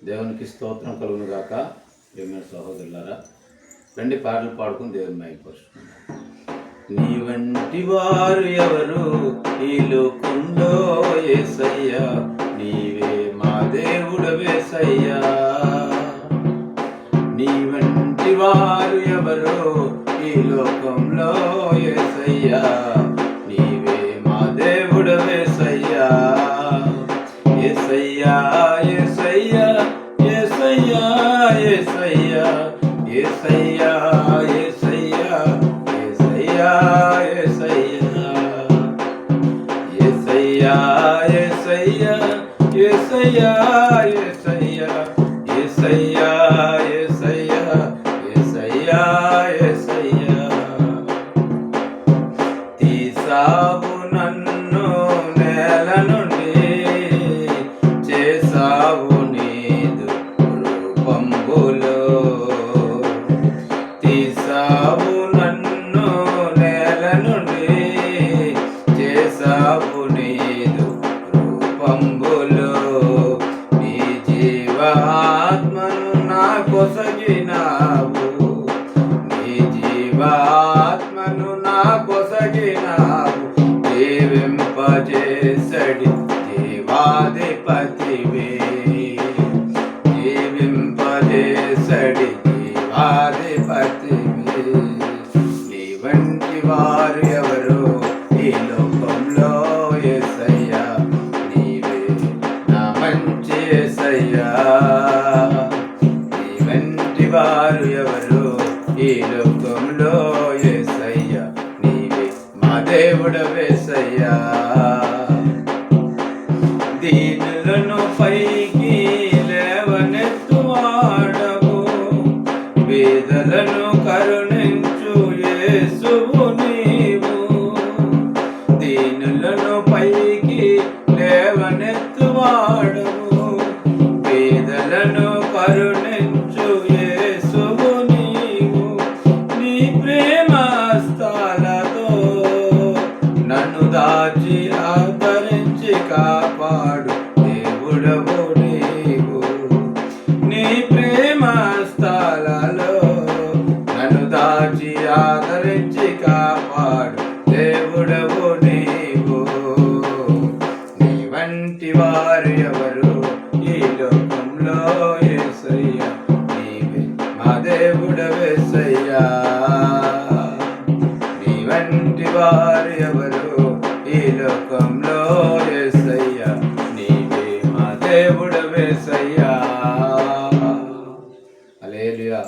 దేవునికి స్తోత్రం కలుగును గాక. ప్రియమైన సహోదరులారా, రండి పాటలు పాడుకుని దేవుని మహిమపరుచుకుందాం. నీ వంటి వారు ఎవరు ఈ లోకంలో యేసయ్యా, నీవే మా దేవుడవేసయ్యా. నీ వంటి వారు ఎవరు ఈ లోకంలో యేసయ్యా, నీవే మా దేవుడవేసయ్యా. యేసయ్యా యేసయ్యా యేసయ్యా యేసయ్యా యేసయ్యా యేసయ్యా యేసయ్యా యేసయ్యా యేసయ్యా యేసయ్యా యేసయ్యా యేసయ్యా యేసయ్యా యేసయ్యా యేసయ్యా. తీసావు నన్ను నేల నుండి, చేసావు నీదు రూపంబులో. తీసావు నన్ను నేల నుండి, చేసావు నీదు రూపంబులో. నీ జీవాత్మను నా కొసగినావు, నీ జీవాత్మను నా కొసగినావు. జీవింపజేసడి జీవాధిపతివే, జీవింపజేసడి జీవాధిపతివే. నీ వంటి వారు ఎవరు ఈ లోకంలో యేసయ్యా, నీవే నా మంచి యేసయ్యా. నీ వంటి వారు ఎవరు ఈ లోకంలో యేసయ్యా, నీవే మా దేవుడవేసయ్యా. దీనులను పైకి లేవనెత్తువాడవు, పేదలను కరుణించు యేసువు నీవు. దీనులను పైకి లేవనెత్తువాడవు, పేదలను కరుణించు యేసువు నీవు. నీ ప్రేమ హస్తాలతో నన్ను దాచి ఆదరించి కాపాడు దేవుడవు నీవు. నీ ప్రేమ హస్తాలలో నన్ను దాచి ఆదరించి కాపాడు దేవుడవు నీవు. నీ వంటి వారు ఎవరు ఈ లోకంలో యేసయ్యా, నీవే మా దేవుడవేసయ్యా. నీ వంటి వారు ఎవరు ఈ లోకంలో యేసయ్యా, నీవే మా దేవుడవేసయ్యా. హల్లెలూయా.